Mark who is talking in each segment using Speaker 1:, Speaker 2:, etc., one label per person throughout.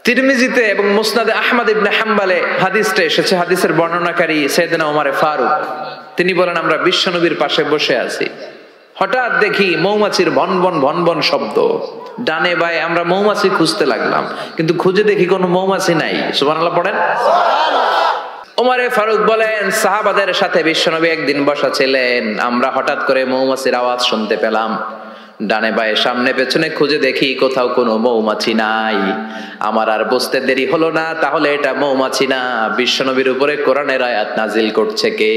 Speaker 1: তিরমিজিতে এবং মুসনাদে আহমদ ইবনে হাম্বলে হাদিসটা এসেছে। হাদিসের বর্ণনাকারী সাইয়েদনা ওমর ফারুক, তিনি বলেন আমরা বিশ্বনবীর পাশে বসে আছি, হঠাৎ দেখি মৌমাছির ভনভন ভনভন শব্দ, ডানে বায়ে আমরা মৌমাছি খুঁজতে লাগলাম, কিন্তু খুঁজে দেখি কোনো মৌমাছি নাই। সুবহানাল্লাহ পড়েন। ওমরে ফারুক বলেন সাহাবাদের সাথে বিশ্বনবী একদিন বসা ছিলেন, আমরা হঠাৎ করে মৌমাছির আওয়াজ শুনতে পেলাম, ডানে বায়ে সামনে পেছনে খুঁজে দেখি কোথাও কোনো মৌমাছি নাই। আমার আর বুঝতে দেরি হলো না, তাহলে এটা মৌমাছি না, বিশ্বনবীর উপরে কোরআনের আয়াত নাজিল করছে কে?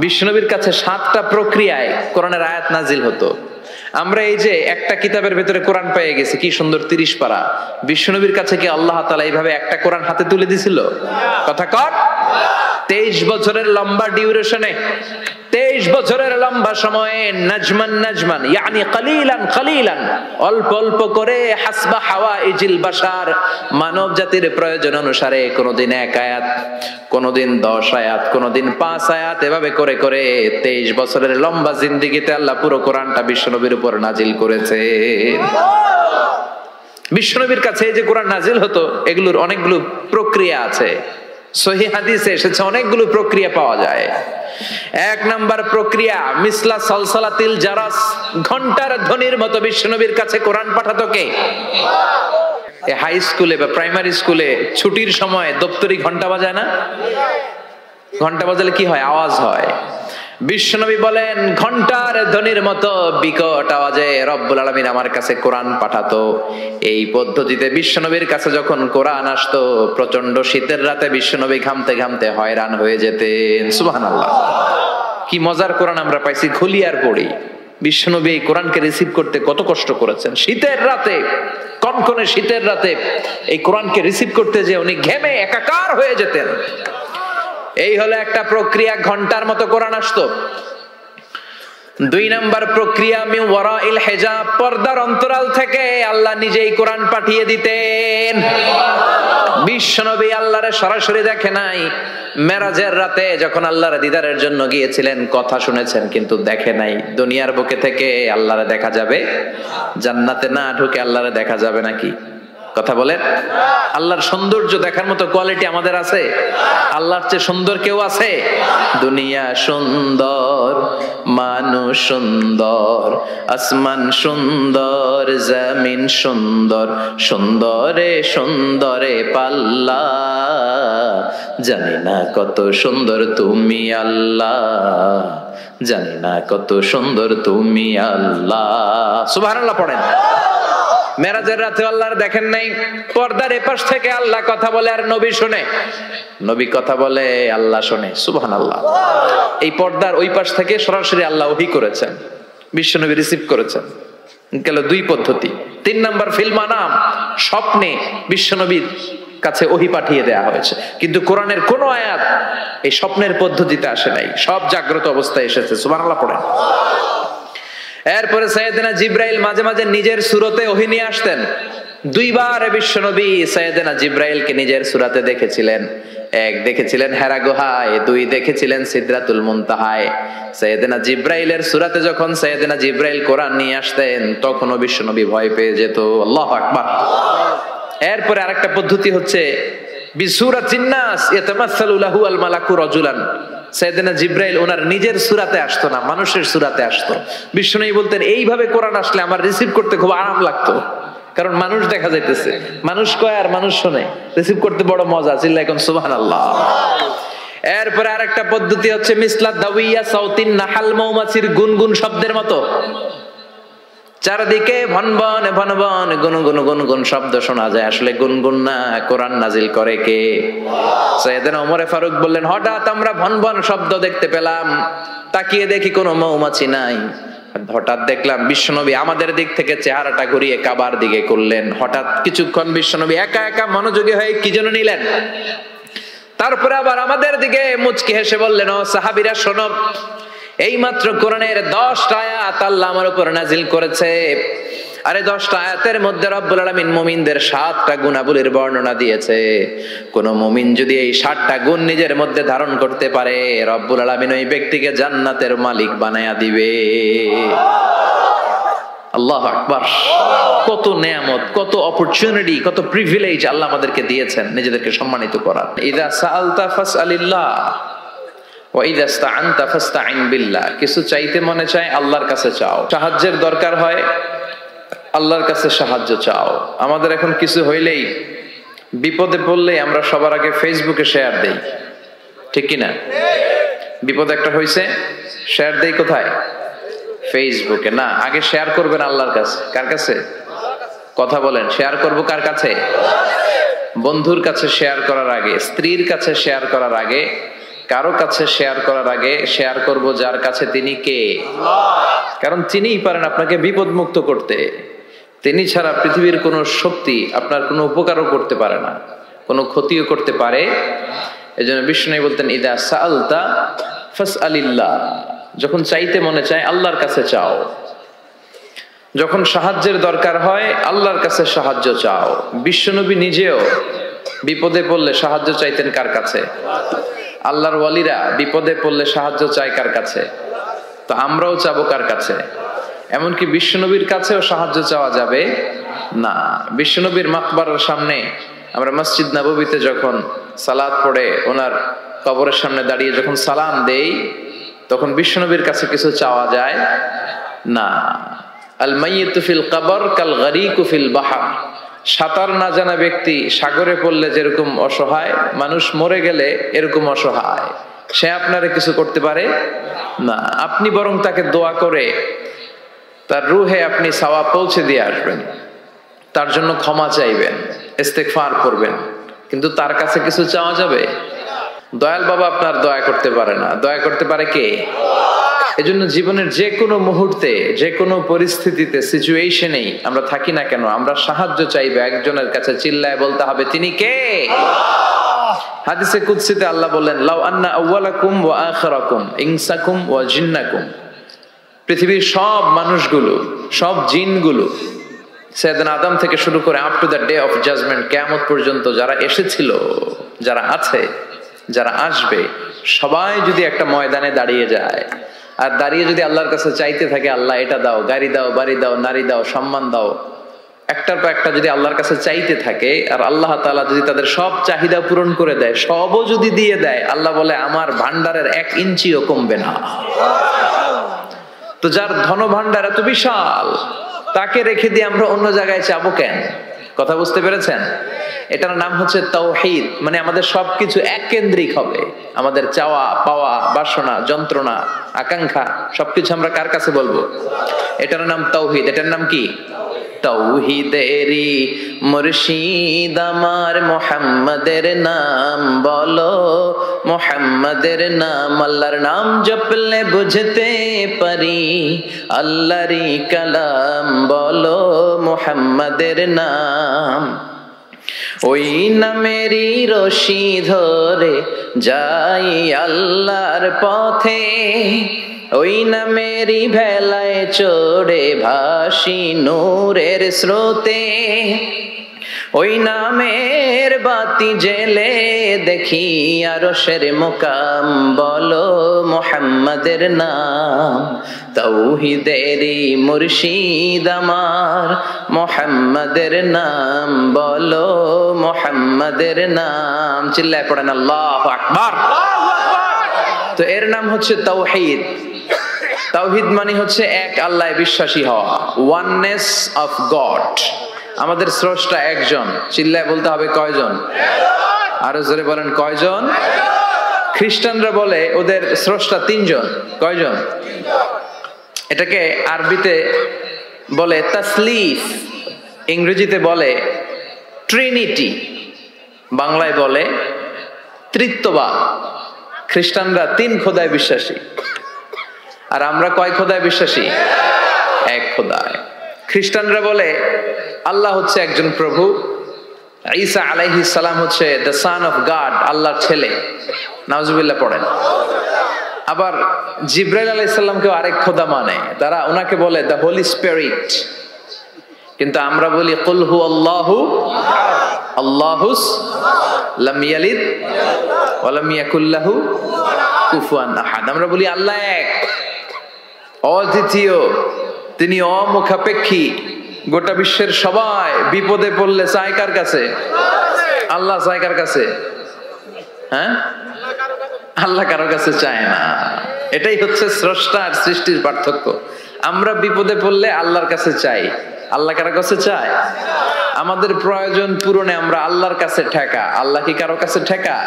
Speaker 1: বিশ্বনবীর কাছে 7টা প্রক্রিয়ায় কোরআনের আয়াত নাজিল হতো। আমরা এই যে একটা কিতাবের ভেতরে কোরআন পেয়ে গেছি, কি সুন্দর 30 পারা। বিশ্বনবীর কাছে কি আল্লাহ তাআলা এইভাবে একটা কোরআন হাতে তুলে দিছিল? কথা কর। 23 বছরের লম্বা ডিউরেশনে, 23 বছরের লম্বা সময়ে নাজমান নাজমান ইয়ানি কালিলান কালিলান, অল্প অল্প করে হাসবা হাওয়াইজিল বাশার, মানব জাতির প্রয়োজন অনুসারে কোনদিন 1 আয়াত, কোনদিন 10 আয়াত, কোনদিন 5 আয়াত, এভাবে করে করে 23 বছরের লম্বা জিন্দেগিতে আল্লাহ পুরো কোরআনটা বিশ্বনবীর উপর নাজিল করেছে। বিশ্বনবীর কাছে যে কোরআন নাজিল হতো, এগুলোর অনেকগুলো প্রক্রিয়া আছে। সহিহ হাদিসে এসেছে অনেকগুলো প্রক্রিয়া পাওয়া যায়। 1 নাম্বার প্রক্রিয়া মিসলা সালসালাতিল জারাস, ঘন্টার ধ্বনির মতো বিশ্বনবীর কাছে কোরআন পাঠাতো কে? হাই স্কুলে বা প্রাইমারি স্কুলে ছুটির সময় দপ্তরি ঘন্টা বাজায় না? ঘন্টা বাজালে কি হয়? আওয়াজ হয়। বিশ্বনবী বলেন ঘন্টার ধ্বনির মতো বিকট আওয়াজে রব্বুল আলামিন আমার কাছে কোরআন পাঠাতো। এই পদ্ধতিতে বিশ্বনবীর কাছে যখন কোরআন আসতো, প্রচন্ড শীতের রাতে বিশ্বনবী ঘামতে ঘামতে হয়রান হয়ে যেতেন। সুবহানাল্লাহ, কি মজার কোরআন আমরা পাইছি, খুলি আর পড়ি। বিশ্বনবী এই কোরআনকে রিসিভ করতে কত কষ্ট করেছেন। শীতের রাতে, কনকনে শীতের রাতে এই কোরআনকে রিসিভ করতে যে উনি ঘেমে একাকার হয়ে যেতেন। এই হলো একটা প্রক্রিয়া, ঘন্টার মতো কোরআন আসতো। 2 নাম্বার প্রক্রিয়া মিন ওয়ারাইল হিজাব, পর্দার অন্তরাল থেকে আল্লাহ নিজেই কোরআন পাঠিয়ে দিতেন। বিশ্বনবী আল্লাহরে সরাসরি দেখে নাই। মেরাজের রাতে যখন আল্লাহর দিদারের জন্য গিয়েছিলেন, কথা শুনেছেন কিন্তু দেখে নাই। দুনিয়ার বুকে থেকে আল্লাহরে দেখা যাবে? জান্নাতে না ঢুকে আল্লাহরে দেখা যাবে নাকি? কথা বলেন। আল্লাহর সৌন্দর্য দেখার মতো কোয়ালিটি আমাদের আছে? আল্লাহর চেয়ে সুন্দর কেউ আছে? দুনিয়া সুন্দর, মানুষ সুন্দর, আসমান সুন্দর, জমিন সুন্দর, সুন্দরে সুন্দরে পাল্লা, জানি না কত সুন্দর তুমি আল্লাহ, জানি না কত সুন্দর তুমি আল্লাহ। সুবহানাল্লাহ পড়েন। মেরাজের রাতে আল্লাহর দেখেন নাই, পর্দার এপাশ থেকে আল্লাহ কথা বলে আর নবী শুনে, নবী কথা বলে আল্লাহ শুনে। সুবহানাল্লাহ। এই পর্দার ওই পাশ থেকে সরাসরি আল্লাহ ওহী করেছেন, বিশ্বনবী রিসিভ করেছেন। গেল 2 পদ্ধতি। 3 নাম্বার ফিল মানাম, স্বপ্নে বিশ্বনবীর কাছে ওহী পাঠিয়ে দেয়া হয়েছে, কিন্তু কোরআনের কোন আয়াত এই স্বপ্নের পদ্ধতিতে আসে নাই, সব জাগ্রত অবস্থায় এসেছে। সুবহানাল্লাহ পড়েন। এরপরে সাইয়েদনা জিব্রাইল মাঝে মাঝে নিজের সূরতে ওহী নিয়ে আসতেন। 2 বার বিশ্বনবী সাইয়েদনা জিব্রাইলকে নিজের সূরতে দেখেছিলেন। 1 দেখেছিলেন হেরা গুহায়, 2 দেখেছিলেন সিদরাতুল মুনতাহায়। সাইয়েদনা জিব্রাইলের সূরতে যখন সাইয়েদনা জিব্রাইল কোরআন নিয়ে আসতেন, তখনও বিশ্বনবী ভয় পেয়ে যেত। আল্লাহু আকবার। এরপরে আরেকটা পদ্ধতি হচ্ছে বিসূরাতিন নাস ইয়াতামাসসালু লাহু আল মালাকু রাজুলান। সাইয়েদনা জিব্রাইল ওনার নিজের সূরাতে আসতো না, মানুষের সূরাতে আসতো। বিশ্বনবী বলতেন এইভাবে কোরআন আসলে আমার রিসিভ করতে খুব আরাম লাগতো, কারণ মানুষ দেখা যাইতেছে, মানুষ কয় আর মানুষ শুনে, রিসিভ করতে বড় মজা। চিল্লায় কোন সুবহানাল্লাহ। এরপরে আরেকটা পদ্ধতি হচ্ছে মিসলা দাওয়িয়া সাউতিন নাহাল, মৌমাছির গুনগুন শব্দের মতো চারদিকে ভনভন ভনভন গুনগুন গুনগুন শব্দ শোনা যায়, আসলে গুনগুন না, কোরআন নাজিল করে কে? সাইয়েদনা ওমর ফারুক বললেন হঠাৎ আমরা ভনভন শব্দ দেখতে পেলাম, তাকিয়ে দেখি কোনো মৌমাছি নাই। হঠাৎ দেখলাম বিশ্বনবী আমাদের দিক থেকে চেহারাটা ঘুরিয়ে কাবার দিকে করলেন। হঠাৎ কিছুক্ষণ বিশ্বনবী একা একা মনোযোগী হয়ে কি যেন নিলেন, তারপরে আবার আমাদের দিকে মুচকি হেসে বললেন, ও সাহাবীরা শোনো, এইমাত্র কোরআনের 10টা আয়াত আল্লাহ আমার উপর নাজিল করেছে। আরে 10টা আয়াতের মধ্যে রব্বুল আলামিন মুমিনদের 7টা গুণাবলীর বর্ণনা দিয়েছে। কোন মুমিন যদি এই 7টা গুণ নিজের মধ্যে ধারণ করতে পারে, রব্বুল আলামিন ওই ব্যক্তিকে জান্নাতের মালিক বানায়া দিবে। আল্লাহু আকবার। কত নেয়ামত, কত অপরচুনিটি, কত প্রিভিলেজ আল্লাহ আমাদেরকে দিয়েছেন নিজেদেরকে সম্মানিত করার। ইযা সাআলতা ফাসআলিল্লাহ ওয়া ইযা ইসতাআনতা ফাসতাইন বিল্লাহ। কিছু চাইতে মনে চায় আল্লাহর কাছে চাও, সাহায্যের দরকার হয় আল্লাহর কাছে সাহায্য চাও। আমাদের এখন কিছু হইলেই, বিপদে পড়লেই আমরা সবার আগে ফেসবুকে শেয়ার দেই, ঠিক কিনা? বিপদ একটা হয়েছে, শেয়ার দেই কোথায়? ফেসবুকে না, আগে শেয়ার করবেন আল্লাহর কাছে। কার কাছে? কথা বলেন, শেয়ার করব কার কাছে? বন্ধুর কাছে শেয়ার করার আগে, স্ত্রীর কাছে শেয়ার করার আগে, কারো কাছে শেয়ার করার আগে শেয়ার করব যার কাছে তিনি কে। কারণ তিনিই পারেন আপনাকে বিপদ মুক্ত করতে। তিনি ছাড়া পৃথিবীর কোনো শক্তি আপনার কোনো উপকারও করতে পারে না, কোনো ক্ষতিও করতে পারে। এজন্য বিষ্ণু বলতেন ইদা সাআলতা ফাসআলিল্লাহ, যখন চাইতে মনে চায় আল্লাহর কাছে চাও। যখন সাহায্যের দরকার হয় আল্লাহর কাছে সাহায্য চাও। বিশ্বনবী নিজেও বিপদে পড়লে সাহায্য চাইতেন কার কাছে? আল্লাহর ওয়ালিরা বিপদে পড়লে সাহায্য চায় কার কাছে? তো আমরাও চাবো কার কাছে? এমনকি বিশ্বনবীর কাছেও সাহায্য চাওয়া যাবে না। বিশ্বনবীর মাকবারার সামনে আমরা মসজিদ নববীতে যখন সালাত পড়ে ওনার কবরের সামনে দাঁড়িয়ে যখন সালাম দেই, তখন বিশ্বনবীর কাছে কিছু চাওয়া যায় না। আল মাইয়িতু ফিল কবর কাল গরীকু ফিল বাহর। সাঁতার না জানা ব্যক্তি সাগরে পড়লে যেরকম অসহায়, মানুষ মরে গেলে এরকম অসহায়। সে আপনারে কিছু করতে পারে না। আপনি বরং তাকে দোয়া করে তার রুহে আপনি সওয়াব পৌঁছে দিয়ে আসবেন, তার জন্য ক্ষমা চাইবেন, ইস্তেগফার করবেন, কিন্তু তার কাছে কিছু চাওয়া যাবে? দয়াল বাবা আপনার দয়া করতে পারে না, দয়া করতে পারে কে? এজন্য জীবনের যে কোনো মুহূর্তে, যে কোনো পরিস্থিতিতে, সিচুয়েশনেই আমরা থাকি না কেন, আমরা সাহায্য চাইবে একজনের কাছে, চিল্লায় বলতে হবে তিনি কে। হাদিসে কুদসিতে আল্লাহ বলেন, লাউ আন্না আউওয়ালাকুম ওয়া আখিরাকুম ইনসাকুম ওয়া জিন্নাকুম, পৃথিবীর সব মানুষগুলো, সব জিনগুলো, সাইয়েদনা আদম থেকে শুরু করে up to the day of judgement, কিয়ামত পর্যন্ত যারা এসেছিল, যারা আছে, যারা আসবে, সবাই যদি একটা ময়দানে দাঁড়িয়ে যায় আর দাঁড়িয়ে যদি আল্লাহর কাছে চাইতে থাকে, আল্লাহ এটা দাও, গাড়ি দাও, বাড়ি দাও, নারী দাও, সম্মান দাও, একটার পর একটা যদি আল্লাহর কাছে চাইতে থাকে, আর আল্লাহ তাআলা যদি তাদের সব চাহিদা পূরণ করে দেয়, সবও যদি দিয়ে দেয়, আল্লাহ বলে আমার ভান্ডারের 1 ইঞ্চিও কমবে না। তো যার ধন ভান্ডার এত বিশাল, তাকে রেখে দিয়ে আমরা অন্য জায়গায় চাবো কেন? কথা বুঝতে পেরেছেন? এটার নাম হচ্ছে তাওহীদ। মানে আমাদের সবকিছু এক কেন্দ্রিক হবে। আমাদের চাওয়া পাওয়া, বাসনা, যন্ত্রণা, আকাঙ্ক্ষা সবকিছু আমরা কার কাছে বলবো? এটার নাম তাওহীদ। এটার নাম কি? তাওহীদেরই মুর্শিদ আমার মুহাম্মাদের নাম বলো, মুহাম্মাদের নাম। আল্লাহর নাম জপলে বুঝতে পারি আল্লাহরই কালাম বলো, মুহাম্মাদের নাম। ওই নামেরই রশি ধরে যাই আল্লাহর পথে, ওই নামেরই ভেলায় চড়ে ভাসি নূরের স্রোতে, ওই নামের বাতি জেলে দেখি আরশের মুকাম বলো, মুহাম্মাদের নাম। তাওহীদেরই মুর্শিদ আমার মুহাম্মাদের নাম বলো, মুহাম্মাদের নাম। চিল্লায় পড়েন আল্লাহু আকবার। তো এর নাম হচ্ছে তাওহীদ। তাওহীদ মানে হচ্ছে এক আল্লাহয় বিশ্বাসী হওয়া, ওয়াননেস অফ গড। আমাদের স্রষ্টা একজন। চিল্লায় বলতে হবে কয়জন? আরো জোরে বলেন কয়জন? খ্রিস্টানরা বলে ওদের স্রষ্টা 3 জন। কয়জন? এটাকে আরবিতে বলে তাসলিফ, ইংরেজিতে বলে ট্রিনিটি, বাংলায় বলে ত্রিত্ববাদ। খ্রিস্টানরা 3 খোদায় বিশ্বাসী, আর আমরা কয় খোদায় বিশ্বাসী? 1 খোদায়। খ্রিস্টানরা বলে আল্লাহ হচ্ছে একজন প্রভু, ঈসা আলাইহিস সালাম হচ্ছে দ্য সন অফ গড, আল্লাহর ছেলে। নাউজুবিল্লাহ পড়েন। আবার জিবরাইল আলাইহিস সালামকেও আরেক খোদা মানে, তারা ওনাকে বলে দ্য হোলি স্পিরিট। কিন্তু আমরা বলি কুল হু আল্লাহু আল্লাহুস লাম ইয়ালিদ ওয়া লাম ইয়াকুল লাহু কুফুয়ান আহাদ। আমরা বলি আল্লাহ এক, অদ্বিতীয়, তিনি অমুখাপেক্ষী। গোটা বিশ্বের সবাই বিপদে পড়লে চায় কার কাছে? আল্লাহ চায় কার কাছে? হ্যাঁ, আল্লাহ কারোর কাছে চায় না। এটাই হচ্ছে স্রষ্টা আর সৃষ্টির পার্থক্য। আমরা বিপদে পড়লে আল্লাহর কাছে চাই, আল্লাহ কারোর কাছে চায়? আমাদের প্রয়োজন পূরণে আমরা আল্লাহর কাছে ঠেকা, আল্লাহ কি কারোর কাছে ঠেকা?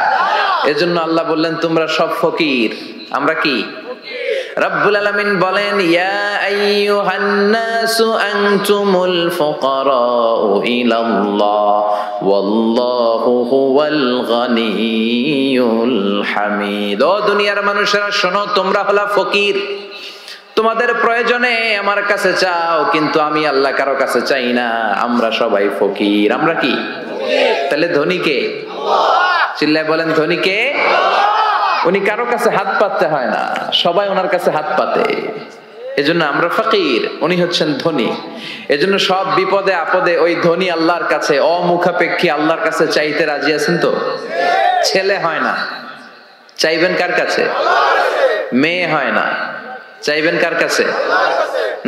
Speaker 1: এজন্য আল্লাহ বললেন তোমরা সব ফকির। আমরা কি? রব্বুল আলামিন বলেন ইয়া আইয়ুহান নাসু আনতুমুল ফুকারাউ ইলাল্লাহ ওয়াল্লাহু হুয়াল গনিয়ুল হামিদ। ও দুনিয়ার মানুষেরা শোনো, তোমরা হলা ফকির, তোমাদের প্রয়োজনে আমার কাছে চাও, কিন্তু আমি আল্লাহ কারো কাছে চাই না। আমরা সবাই ফকির। আমরা কি? তাহলে ধনী কে? চিল্লায় বলেন ধনী কে? উনি কারো কাছে হাত পাততে হয় না, সবাই ওনার কাছে হাত পাতে। এজন্য আমরা ফকির, উনি হচ্ছেন ধনী। এজন্য সব বিপদে আপদে ওই ধনী আল্লাহর কাছে, অমুখাপেক্ষী আল্লাহর কাছে চাইতে রাজি আছেন তো? ছেলে হয় না, চাইবেন কার কাছে? মেয়ে হয় না, চাইবেন কার কাছে?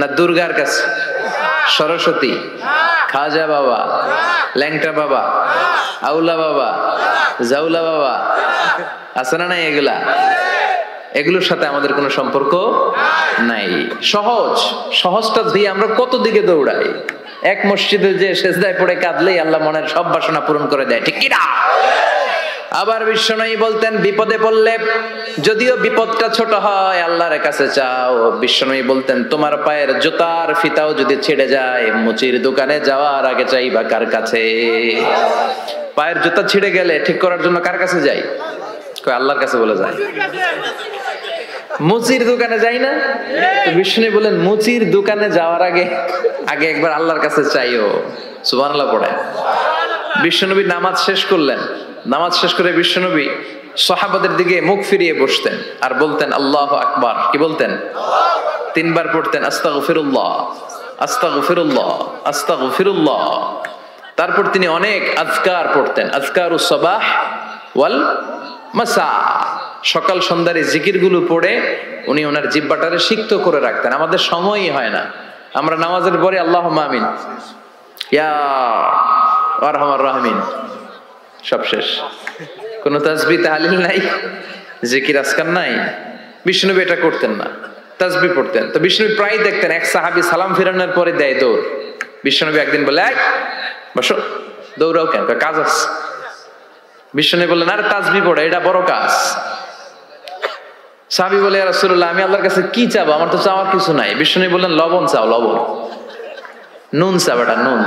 Speaker 1: না দুর্গার কাছে, সরস্বতী, খাজা বাবা, ল্যাংটা বাবা, আউলা বাবা, জাউলা বাবা, আছে না নাই? এগুলোর সাথে আমাদের কোনো সম্পর্ক নাই। সহজটা দিয়ে আমরা কত দিকে দৌড়াই। এক মসজিদে যে সেজদায় পড়ে কাঁদলেই আল্লাহ মনের সব বাসনা পূরণ করে দেয়, ঠিক কি না? আবার বিশ্বনবী বলতেন বিপদে পড়লে যদিও বিপদটা ছোট হয় আল্লাহর কাছে চাও। বিশ্বনবী বলতেন তোমার পায়ের জুতার ফিতাও যদি ছিঁড়ে যায় মুচির দোকানে যাওয়ার আগে চাইবা কার কাছে? পায়ের জুতা ছিঁড়ে গেলে ঠিক করার জন্য কার কাছে যাই? আল্লাহর কাছে বলে যায়। মুচির দোকানে যাই না? বিষ্ণু বলেন মুচির দোকানে যাওয়ার আগে একবার আল্লাহর কাছে চাইও। সুবহানাল্লাহ পড়ে বিশ্বনবী নামাজ শেষ করলেন। নামাজ শেষ করে বিশ্বনবী সাহাবাদের দিকে মুখ ফিরিয়ে বসতেন আর বলতেন আল্লাহু আকবার। কি বলতেন? 3 বার পড়তেন আস্তাগফিরুল্লাহ, আস্তাগফিরুল্লাহ, আস্তাগফিরুল্লাহ। তারপর তিনি অনেক আজকার পড়তেন, আজকারুস সাবাহ ওয়াল মাসা। সকাল সন্ধ্যার এই জিকিরগুলো পড়ে উনি ওনার জিহ্বাটারে সিক্ত করে রাখতেন। আমাদের সময়ই হয় না, আমরা নামাজের পরে আল্লাহুম্মা আমিন, ইয়া আরহামার রাহিমিন, সব শেষ। কোন তাসবিহ তাহলিল নাই, জিকির আজকার নাই। বিষ্ণুনবী এটা করতেন না, তাসবিহ পড়তেন। তো বিষ্ণুনবী প্রায় দেখতেন এক সাহাবী সালাম ফিরানোর পরে দেয় দৌড়। বিষ্ণুনবী একদিন বলে এই বসো, দৌড়াও কেন? কাজ আছে। বিষ্ণুনবী বললেন আরে তাসবিহ পড়ে, এটা বড় কাজ। সাহাবী বলে ইয়া রাসূলুল্লাহ আমি আল্লাহর কাছে কি চাবো? আমার তো চাওয়ার কিছু নাই। বিষ্ণুনবী বললেন লবণ চাও, লবণ, নুন চাও, এটা নুন।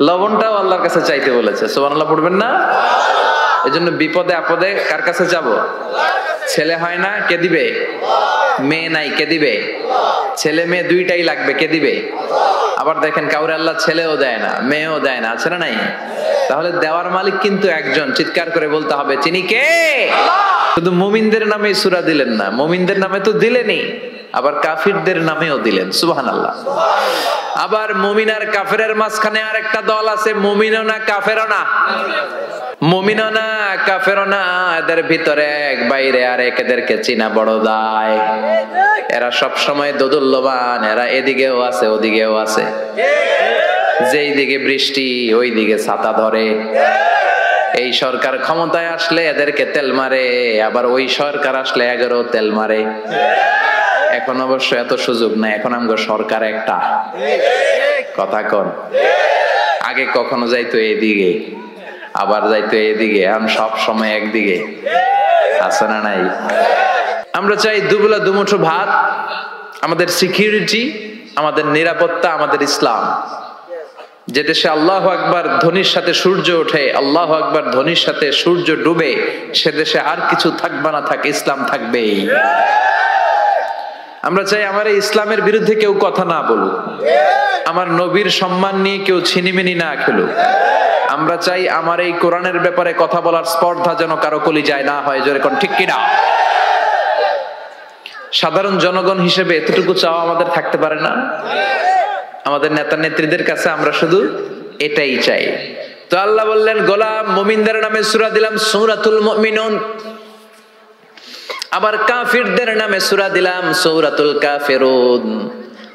Speaker 1: লবণটাও আল্লাহর কাছে চাইতে বলেছে। সুবহানাল্লাহ পড়বেন না? এজন্য বিপদে আপদে কার কাছে যাব? ছেলে হয় না, কে দিবে? মেয়ে নাই, কে দিবে? ছেলে মেয়ে দুইটাই লাগবে, কে দিবে? আবার দেখেন কাউরে আল্লাহ ছেলেও দেয় না, মেয়েও দেয় না, আছে না নাই? তাহলে দেওয়ার মালিক কিন্তু একজন। চিৎকার করে বলতে হবে তিনি কে? শুধু মুমিনদের নামে সূরা দিলেন না, মুমিনদের নামে তো দিলেনই, আবার কাফিরদের নামেও দিলেন। সুবহানাল্লাহ। আবার মুমিন আর কাফেরের মাঝখানে আর একটা দল আছে, মুমিনও না কাফেরও না, মুমিনও না কাফেরও না, এদের ভিতরে এক বাইরে আর এক, এদেরকে চিনা বড় দায়। এরা সব সময় দোদুল্যমান, এরা এদিকেও আছে ওদিকেও আছে। যেই দিকে বৃষ্টি ওই দিকে ছাতা ধরে। এই সরকার ক্ষমতায় আসলে এদেরকে তেল মারে, আবার ওই সরকার আসলে এগারো তেল মারে। এখন অবশ্য এত সুযোগ নাই, এখন আমগো সরকার একটা। কথা কন, আগে কখনো যাইতো এদিকে, আবার যাইতো এদিকে, এখন সব সময় একদিকে। আছে না নাই? আমরা চাই দুবেলা দুমুঠো ভাত, আমাদের সিকিউরিটি, আমাদের নিরাপত্তা, আমাদের ইসলাম। যে দেশে আল্লাহু আকবার ধ্বনির সাথে সূর্য ওঠে, আল্লাহু আকবার ধ্বনির সাথে সূর্য ডুবে, সে দেশে আর কিছু থাকবে না, থাকে ইসলাম থাকবেই। আমরা চাই আমার এই ইসলামের বিরুদ্ধে কেউ কথা না বলুক, আমার নবীর সম্মান নিয়ে কেউ ছিনিমিনি না খেলুক। আমরা চাই আমার এই কোরআনের ব্যাপারে কথা বলার স্পর্ধা যেন কারো কলিজায় না হয়। জোরে কোন ঠিক কিনা? সাধারণ জনগণ হিসেবে এতটুকু চাওয়া আমাদের থাকতে পারে না? আমাদের নেতা নেত্রীদের কাছে আমরা শুধু এটাই চাই। তো আল্লাহ বললেন গোলাম মুমিনদের নামে সূরা দিলাম সূরাতুল মুমিনুন, আবার কাফিরদের নামে সূরা দিলাম সূরাতুল কাফিরুন।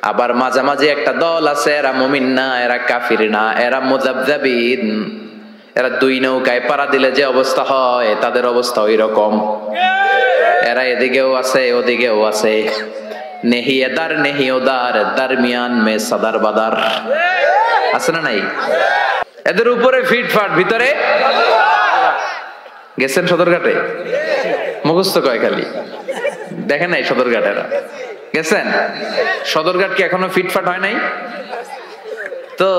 Speaker 1: আবার মাঝামাঝি একটা দল আছে, এরা মুমিন না, এরা কাফির না, এরা মুযাবযাবিন, এরা দুই নৌকায় পাড়া দিলে যে অবস্থা হয় তাদের অবস্থা ওই রকম। এরা এদিকেও আছে ওদিকেও আছে, নেহি এদার নেহি ওদার, দারমিয়ান মে সাদার বাদার, আছে না নাই? এদের উপরে ফিটফাট, ভিতরে গেছেন সদরঘাটে? মুখস্থ কয় খালি, দেখেন নাই সদরঘাটেরা গেছেন? সদরঘাট কি এখনো ফিটফাট হয় নাই? তো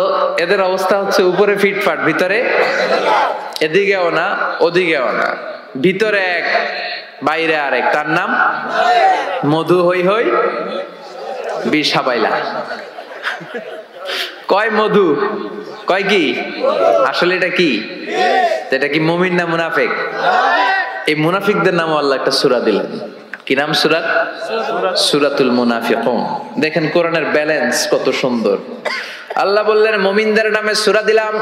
Speaker 1: এদের অবস্থা হচ্ছে উপরে ফিটফাট, ভিতরে এদিকেও না ওদিকেও না, ভিতরে এক বাইরে আরেক, তার নাম মধু হই হই বিষ হাবাইলা। কয় মধু, কয় কি? আসলে এটা কি? এটা কি মুমিন না মুনাফিক? এই মুনাফিকদের নামও আল্লাহ একটা সূরা দিলেন। কি নাম সূরার? সূরাতুল মুনাফিকুন। দেখেন কোরআনের ব্যালেন্স কত সুন্দর। আল্লাহ বললেন মুমিনদের নামে সূরা দিলাম,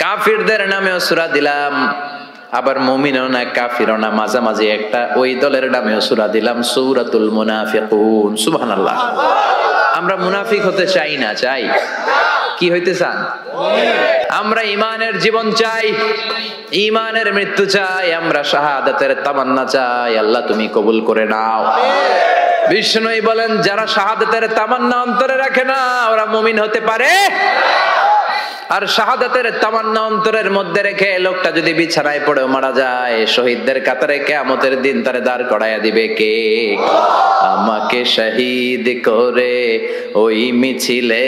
Speaker 1: কাফিরদের নামেও সূরা দিলাম, আবার মুমিনও না কাফিরও না, মাঝামাঝি একটা ওই দলের নামেও সূরা দিলাম, সূরাতুল মুনাফিকুন। সুবহানাল্লাহ। আমরা মুনাফিক হতে চাই না, চাই কি হইতে চান? আমরা ঈমানের জীবন চাই, ঈমানের মৃত্যু চাই, আমরা শাহাদাতের তামান্না চাই। আল্লাহ তুমি কবুল করে নাও। বিষ্ণুই বলেন যারা শাহাদাতের তামান্না অন্তরে রাখে না ওরা মুমিন হতে পারে। আর শাহাদাতের তামান্না অন্তরের মধ্যে রেখে লোকটা যদি বিছানায় পড়ে মারা যায়, শহীদদের কাতারে কিয়ামতের দিন তারে দাঁড় করাইয়া দিবে কে? আমাকে শহীদ করে ওই মিছিলে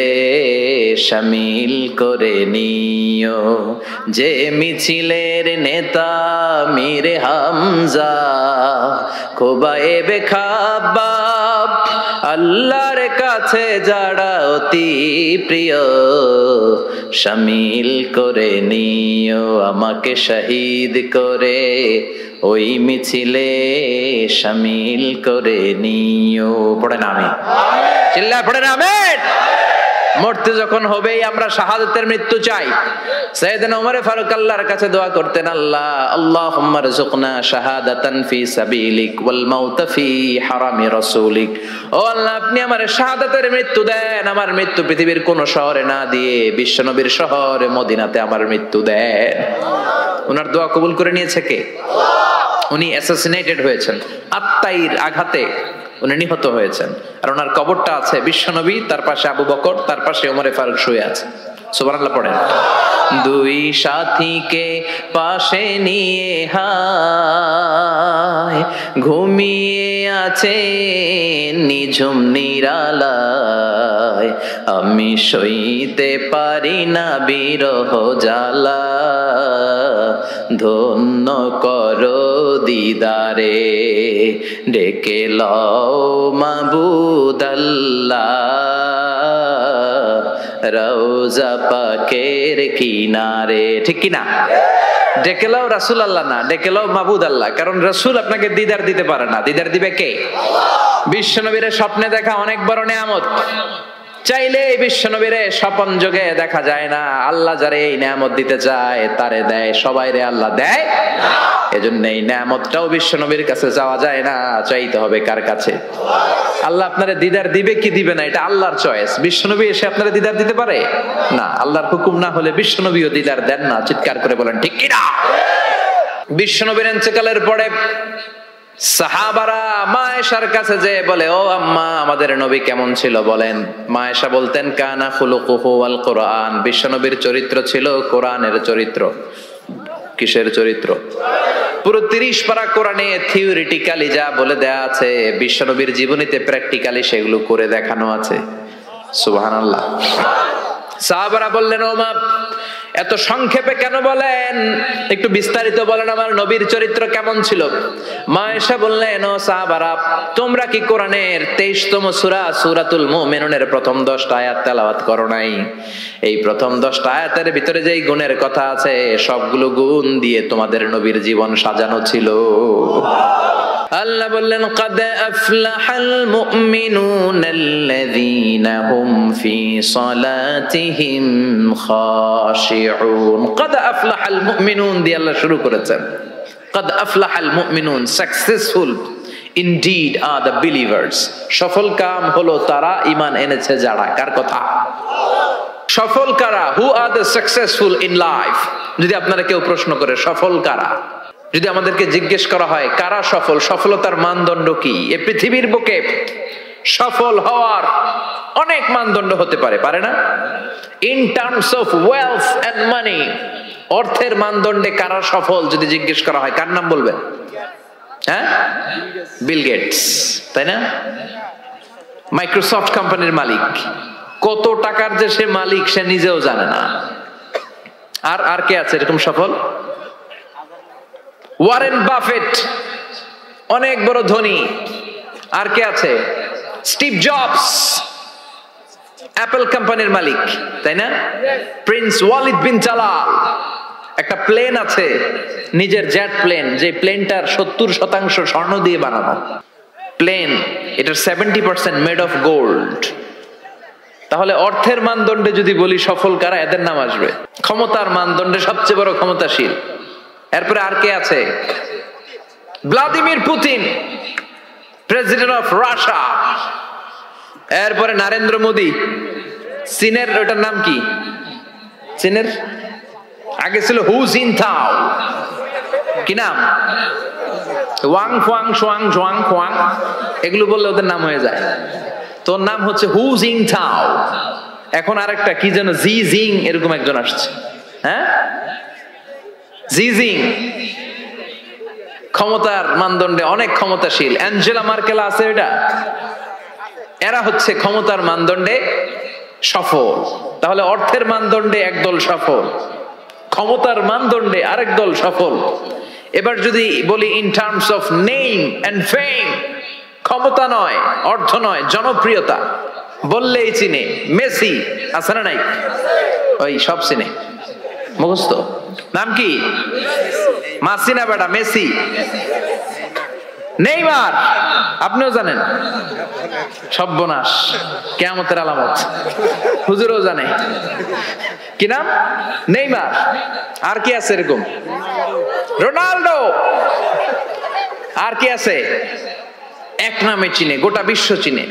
Speaker 1: শামিল করে নিও, যে মিছিলের নেতা মীর হামজা, খোবায়েবে খাব্বাব, আল্লাহর কাছে যারা অতি প্রিয়, শামিল করে নিও, আমাকে শহীদ করে ওই মিছিলে শামিল করে নিও। পড়েন আমিন, চিল্লায় পড়েন আমিন। মরতে যখন হবেই আমরা শাহাদাতের মৃত্যু চাই। সাইয়েদনা ওমর ফারুক আল্লাহর কাছে দোয়া করতেন, আল্লাহ আল্লাহুম্মা রযুকনা শাহাদাতান ফি সাবিলিক ওয়াল মাউতা ফি হারামি রাসূলিক। ও আল্লাহ আপনি আমারে শাহাদাতের মৃত্যু দেন, আমার মৃত্যু পৃথিবীর কোন শহরে না দিয়ে বিশ্বনবীর শহরে মদিনাতে আমার মৃত্যু দেন। ওনার দোয়া কবুল করে নিয়েছে কে? উনি অ্যাসাসিনেটেড হয়েছেন, আত্মাইর আঘাতে উনি নিহত হয়েছেন। আর ওনার কবরটা আছে বিশ্বনবী, তার পাশে আবু বকর, তার পাশে ওমরে ফারুক শুয়ে আছে। সুবহানাল্লাহ পড়েন। দুই সাথীকে পাশে নিয়ে হায় ঘুমিয়ে আছে নিঝুম নিরালায়, আমি সইতে পারি না বিরহ জ্বালা, ধন্য করো দিদারে ডেকে লও মাবুদ আল্লাহ, রওজা পাকের কিনারে। ঠিক কিনা? ডেকে লও রাসূল আল্লাহ না, ডেকে লও মাবুদ আল্লাহ। কারণ রাসূল আপনাকে দিদার দিতে পারে না, দিদার দিবে কে? বিশ্বনবীর স্বপ্নে দেখা অনেক বড় নিয়ামত, চাইলে বিশ্বনবীরে স্বপন যোগে দেখা যায় না। আল্লাহ যারে এই নিয়ামত দিতে চায় তারে দেয়, সবাই রে আল্লাহ দেয়। এজন্য এই নিয়ামতটাও বিশ্বনবীর কাছে যাওয়া যায় না, চাইতে হবে কার কাছে? আল্লাহ আপনারে দিদার দিবে কি দিবে না এটা আল্লাহর চয়েস। বিশ্বনবী এসে আপনারে দিদার দিতে পারে না, আল্লাহর হুকুম না হলে বিশ্বনবীও দিদার দেন না। চিৎকার করে বলেন ঠিক কি না? বিশ্বনবীর ইন্তেকালের পরে সাহাবারা মা আয়েশার কাছে যে বলে, ও আম্মা আমাদের নবী কেমন ছিল বলেন। মা আয়েশা বলতেন কানা খুলুকুহু আল কোরআন, বিশ্বনবীর চরিত্র ছিল কোরআনের চরিত্র। কিসের চরিত্র? পুরো 30 পারা কোরআনে থিওরিটিক্যালি যা বলে দেয়া আছে বিশ্বনবীর জীবনীতে প্র্যাকটিক্যালি সেগুলো করে দেখানো আছে। সুবহানাল্লাহ। সাহাবারা বললেন, ও মা এত সংক্ষেপে কেন বলেন, একটু বিস্তারিত বলেন আমার নবীর চরিত্র কেমন ছিল। মা আয়েশা বললেন, ও সাহাবারা তোমরা কি কোরআনের 23তম সূরা সূরাতুল মুমিনুনের প্রথম 10টা আয়াত তেলাওয়াত করো নাই? এই প্রথম 10টা আয়াতের ভিতরে যেই গুণের কথা আছে সবগুলো গুণ দিয়ে তোমাদের নবীর জীবন সাজানো ছিল। আল্লাহ বললেন قد أفلح المؤمنون الذين هم في صلاتهم خاشعون। قد أفلح المؤمنون দিয়ে আল্লাহ শুরু করেছেন। قد أفلح المؤمنون, successful indeed are the believers. সফল কাম হলো তারা ঈমান এনেছে যারা। কার কথা? সফল কারা? who are the successful in life? যদি আপনারা কেউ প্রশ্ন করে সফল কারা, যদি আমাদেরকে জিজ্ঞেস করা হয় কারা সফল, সফলতার মানদণ্ড কি? এই পৃথিবীর বুকে সফল হওয়ার অনেক মানদণ্ড হতে পারে, পারে না? In terms of wealth and money, অর্থের মানদণ্ডে কারা সফল যদি জিজ্ঞেস করা হয় কার নাম বলবেন? হ্যাঁ, বিল গেটস, তাই না? মাইক্রোসফট কোম্পানির মালিক, কত টাকার যে সে মালিক সে নিজেও জানে না। আর কে আছে এরকম সফল? ওয়ারেন বাফেট, অনেক বড় ধনী। আর কে আছে? স্টিভ জবস, অ্যাপল কোম্পানির মালিক, তাই না? প্রিন্স ওয়ালিদ বিন জালাল, একটা প্লেন আছে নিজের জেট প্লেন, যে প্লেনটার 70% স্বর্ণ দিয়ে বানানো প্লেন, এটার 70% মেড অফ গোল্ড। তাহলে অর্থের মানদণ্ডে যদি বলি সফল কারা, এদের নাম আসবে। ক্ষমতার মানদণ্ডে সবচেয়ে বড় ক্ষমতাশীল। এরপরে আর কে আছে? Vladimir Putin, president of Russia. এরপরে নরেন্দ্র মোদি, চীনের, ওটার নাম কি? চীনের আগে ছিল হু জিনতাও, কি নাম? ওয়াং ফুয়াং সোয়াং জোয়াং খোয়াং, এগুলো বললে ওদের নাম হয়ে যায়। তোর নাম হচ্ছে হু জিনতাও। এখন আরেকটা কি যেন জি জিং, এরকম একজন আসছে। হ্যাঁ, জি জিং ক্ষমতার মানদণ্ডে অনেক ক্ষমতাশীল। অ্যাঞ্জেলা মার্কেল আছে, এটা এরা হচ্ছে ক্ষমতার মানদণ্ডে সফল। তাহলে অর্থের মানদণ্ডে একদল সফল, ক্ষমতার মানদণ্ডে আরেক দল সফল। এবার যদি বলি in terms of name and fame, ক্ষমতা নয়, অর্থ নয়, জনপ্রিয়তা বললেই চিনে। মেসি আছে না নাই? ওই সব চিনে, মুখস্থ। নাম কি? মাসিনা বেটা, মেসি। নেইমার আপনিও জানেন, সর্বনাশ, কিয়ামতের আলামত, হুজুরও জানে। কি নাম? নেইমার। আর কি আছে এরকম? রোনাল্ডো। আর কি আছে? এক নামে চিনে, গোটা বিশ্ব চিনে।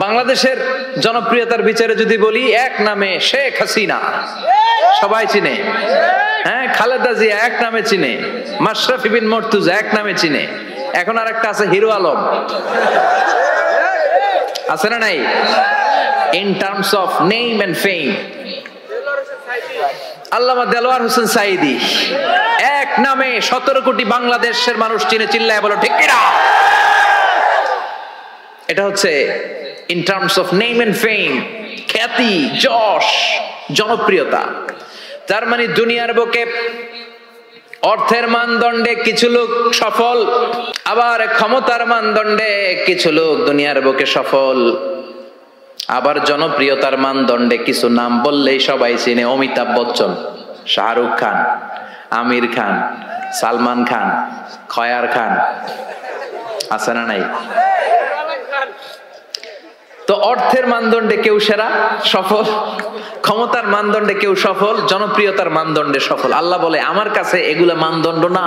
Speaker 1: বাংলাদেশের জনপ্রিয়তার বিচারে যদি বলি, এক নামে শেখ হাসিনা, সবাই চিনে। হ্যাঁ, খালেদা জিয়া এক নামে চিনে, মাশরাফি বিন মুর্তজা এক নামে চিনে। এখন আর একটা আছে হিরো আলম, আছে না নাই? In terms of name and fame, Allama Delwar Hossain Sayeedi এক নামে 17 কোটি বাংলাদেশের মানুষ চিনে। চিল্লায় বলো ঠিক কিনা? এটা হচ্ছে in terms of name and fame, খ্যাতি, যশ, জনপ্রিয়তা। তার মানে দুনিয়ার বুকে অর্থের মানদণ্ডে কিছু লোক সফল, আবার ক্ষমতার মানদণ্ডে কিছু লোক দুনিয়ার বুকে সফল, আবার জনপ্রিয়তার মানদণ্ডে কিছু নাম বললেই সবাই চিনে। অমিতাভ বচ্চন, শাহরুখ খান, আমির খান, সালমান খান, খয়ার খান, আছে না নাই? তো অর্থের মানদণ্ডে কেউ সেরা সফল, ক্ষমতার মানদণ্ডে কেউ সফল, জনপ্রিয়তার মানদণ্ডে সফল। আল্লাহ বলে আমার কাছে এগুলা মানদণ্ড না।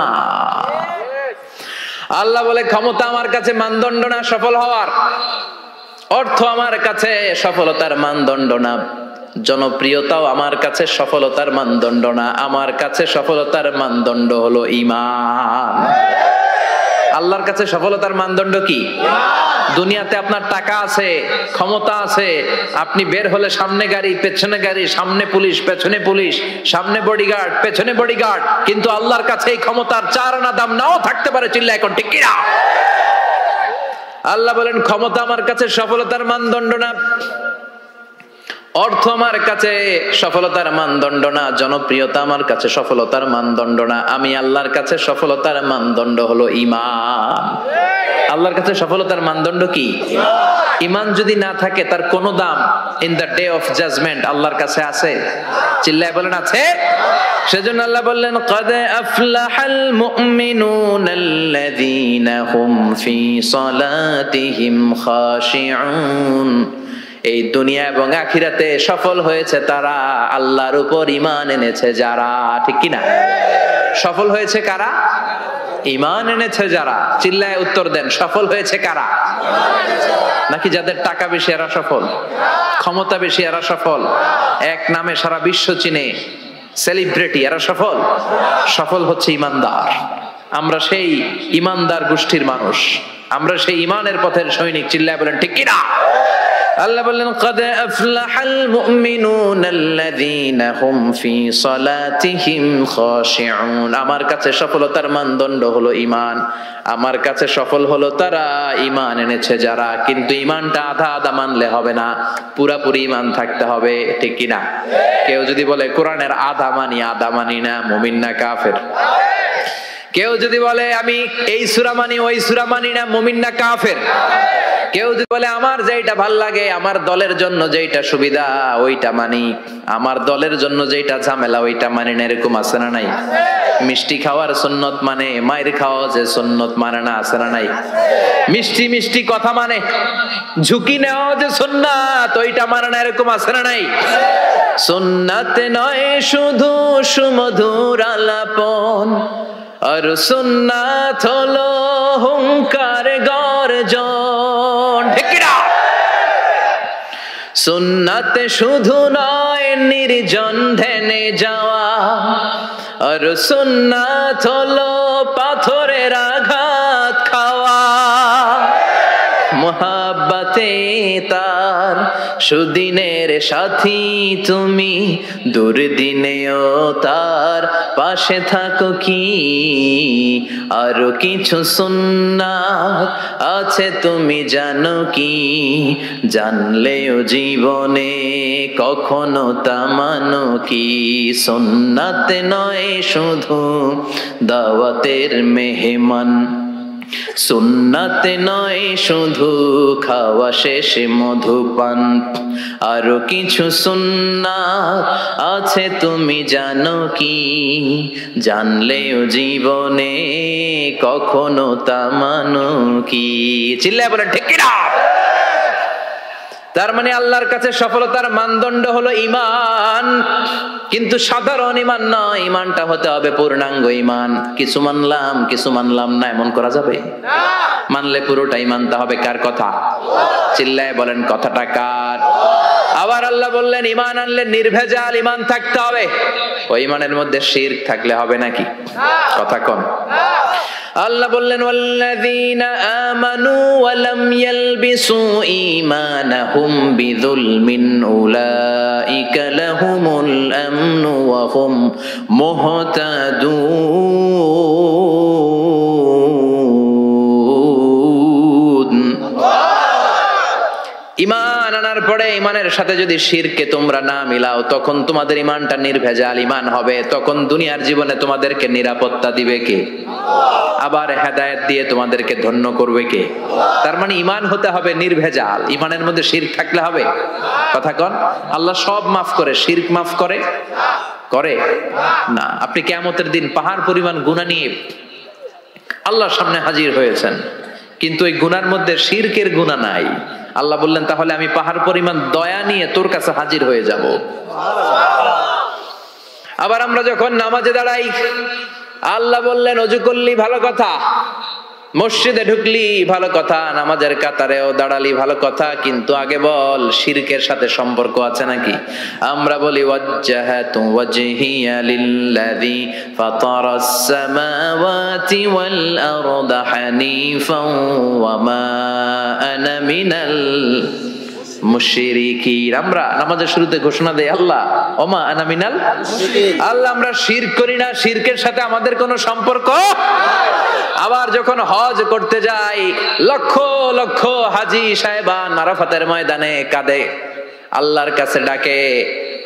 Speaker 1: আল্লাহ বলে ক্ষমতা আমার কাছে মানদণ্ড না সফল হওয়ার, অর্থ আমার কাছে সফলতার মানদণ্ড না, জনপ্রিয়তাও আমার কাছে সফলতার মানদণ্ড না। আমার কাছে সফলতার মানদণ্ড হলো ঈমান। আল্লাহর কাছে সফলতার মানদণ্ড কি? দুনিয়াতে আপনার টাকা আছে, ক্ষমতা আছে, আপনি বের হলে সামনে গাড়ি, পেছনে গাড়ি, সামনে পুলিশ, পেছনে পুলিশ, সামনে বডিগার্ড, পেছনে বডিগার্ড, কিন্তু আল্লাহর কাছে এই ক্ষমতার 4 আনা দাম নাও থাকতে পারে। চিল্লা এখন ঠিক কিনা? আল্লাহ বলেন ক্ষমতা আমার কাছে সফলতার মানদণ্ড না, অর্থ আমার কাছে সফলতার মানদণ্ড না, জনপ্রিয়তা আমার কাছে সফলতার মানদণ্ড না। আমি আল্লাহর কাছে সফলতার মানদণ্ড হলো ঈমান। আল্লাহর কাছে সফলতার মানদণ্ড কি? ঈমান যদি না থাকে তার কোনো দাম in the day of judgement আল্লাহর কাছে আছে? চিল্লায় বলেন আছে। সেজন্য আল্লাহ বললেন ক্বাদ আফলাহাল মুমিনুনাল্লাযীনা হুম ফি সালাতিহিম খাশিউন। এই দুনিয়া এবং আখিরাতে সফল হয়েছে তারা, আল্লাহর উপর ঈমান এনেছে যারা। ঠিক কি না? সফল হয়েছে কারা? ঈমান এনেছে যারা, চিল্লায় উত্তর দেন, সফল হয়েছে কারা? নাকি যাদের টাকা বেশি এরা সফল, ক্ষমতা বেশি এরা সফল, এক নামে সারা বিশ্ব চিনে সেলিব্রিটি এরা সফল? সফল হচ্ছে ঈমানদার। আমরা সেই ঈমানদার গোষ্ঠীর মানুষ, আমরা সেই ঈমানের পথের সৈনিক। চিল্লায় বলেন ঠিক কিনা? আল্লাহ বললেন ক্বাদ আফলাহাল মুমিনুনাল্লাযীনা হুম ফি সালাতিহিম খাশিউন। আমার কাছে সফলতার মানদণ্ড হলো ঈমান। আমার কাছে সফল হলো তারা, ঈমান এনেছে যারা। কিন্তু ঈমানটা আধা আধা মানলে হবে না, পুরাপুরি ঈমান থাকতে হবে। ঠিক কি না? কেউ যদি বলে কোরআনের আধা মানি না, মুমিন না কাফের? কেউ যদি বলে আমি এই সূরা মানি ওই সূরা মানি না, মুমিন না কাফের? কেউ যদি বলে আমার যেটা ভাল লাগে, আমার দলের জন্য যেটা সুবিধা ওইটা মানি, আমার দলের জন্য যেটা ঝামেলা ওইটা মানি না, এরকম আছে না নাই? মিষ্টি খাওয়ার সুন্নত মানে, মায়ের খাওয়া যে সুন্নত মানে না, আছে না নাই? মিষ্টি মিষ্টি কথা মানে, ঝুঁকি নেওয়া যে সুন্নাত ওইটা মানে না, এরকম আছে না নাই? সুন্নাত নয় শুধু সুমধুর আলাপন, আর সুন্নাত হলো হুঙ্কার গর্জন। ঠিক কিনা? সুন্নাত শুধু নয় নির্জন ধ্যানে যাওয়া, আর সুন্নাত হলো পাথরের আঘাত খাওয়া। মোহাব্বতে তার সুদিনের সাথী তুমি, দুর্দিনেও তার পাশে থাকো কি? আরো কিছু সুন্নাত আছে তুমি জানো কি? জানলেও জীবনে কখনো তা মানো কি? সুন্নাত নয় শুধু দাওয়াতের মেহমান, সুন্নাত নয় শুধু খাওয়া শেষে মধুপান, আরো কিছু সুন্নাত আছে তুমি জানো কি? জানলেও জীবনে কখনো তা মানো কি? চিল্লায় বলেন ঠিক কিনা? তার মানে আল্লাহর কাছে সফলতার মানদণ্ড হলো ঈমান, কিন্তু সাধারণ ঈমান নয়, ঈমানটা হতে হবে পূর্ণাঙ্গ ঈমান। কিছু মানলাম না এমন করা যাবে না। মানলে পুরোটাই মানতে হবে। কার কথা? চিল্লায় বলেন কথাটা কার? আবার আল্লাহ বললেন ঈমান আনলে নির্ভেজাল ঈমান থাকতে হবে। ওই ঈমানের মধ্যে শিরক থাকলে হবে নাকি? কথা কোন? আল্লাহ বললেন ওয়াল্লাযীনা আমানু ওয়া লাম ইয়ালবিসু ঈমানাহুম বিযুলমিন উলাইকা লাহুমুল আমনু ওয়া হুম মুহতাদুন। ঈমান আনার পরে ঈমানের সাথে যদি শিরকে তোমরা না মিলাও, তখন তোমাদের ঈমানটা নির্ভেজাল ঈমান হবে। তখন দুনিয়ার জীবনে তোমাদেরকে নিরাপত্তা দিবে কে? আবার হেদায়েত দিয়ে তোমাদেরকে ধন্য করবে কে? তার মানে ঈমান হতে হবে নির্ভেজাল। ঈমানের মধ্যে শিরক থাকলে হবে? কথা কোন? আল্লাহ সব মাফ করে, শিরক মাফ করে না। আপনি কিয়ামতের দিন পাহাড় পরিমাণ গুনাহ নিয়ে আল্লাহর সামনে হাজির হয়েছেন, কিন্তু এই গুনার মধ্যে শিরকের গুনাহ নাই। আল্লাহ বললেন তাহলে আমি পাহাড় পরিমাণ দয়া নিয়ে তোর কাছে হাজির হয়ে যাব। আবার আমরা যখন নামাজে দাঁড়াই, আল্লাহ বললেন ওযু করলি ভালো কথা, মসজিদে ঢুকলি ভালো কথা, নামাজের কাতারেও দাঁড়ালি ভালো কথা, কিন্তু আগে বল শিরকের সাথে সম্পর্ক আছে নাকি? আমরা বলি ওয়াজ্জাহাতু ওয়াজহিয়া লিল্লাযী ফাতারাস সামাওয়াতি ওয়াল আরদা হানিফাও ওয়া মা আনা মিনাল মুশরিকিন। আমরা নামাজের শুরুতে ঘোষণা দেই আল্লাহ ওমা আনা মিনাল মুশরিকিন। আল্লাহ আমরা শিরক করি না, শিরকের সাথে আমাদের কোনো সম্পর্ক। আবার যখন হজ করতে যাই, লক্ষ লক্ষ হাজী সাহেবান আরাফাতের ময়দানে কাঁদে, আল্লাহর কাছে ডাকে,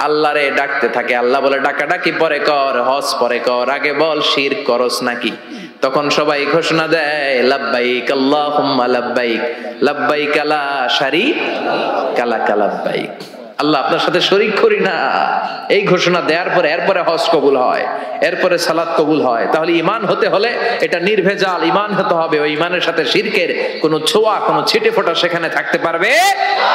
Speaker 1: আল্লাহরে ডাকতে থাকে। আল্লাহ বলে ডাকাডাকি পরে কর, হজ পরে কর, আগে বল শিরক করস নাকি? তখন সবাই ঘোষণা দেয় লাব্বাইক আল্লাহুম্মা লাব্বাইক, লাব্বাইক লা শারীকা লাক লাব্বাইক। আল্লাহ আপনার সাথে শরীক করি না, এই ঘোষণা দেওয়ার পরে এরপরে হজ কবুল হয়, এরপরে সালাত কবুল হয়। তাহলে ঈমান হতে হলে এটা নির্ভেজাল ঈমান হতে হবে। ওই ঈমানের সাথে শিরকের কোনো ছোঁয়া, কোনো ছিটে ফোঁটা সেখানে থাকতে পারবে না।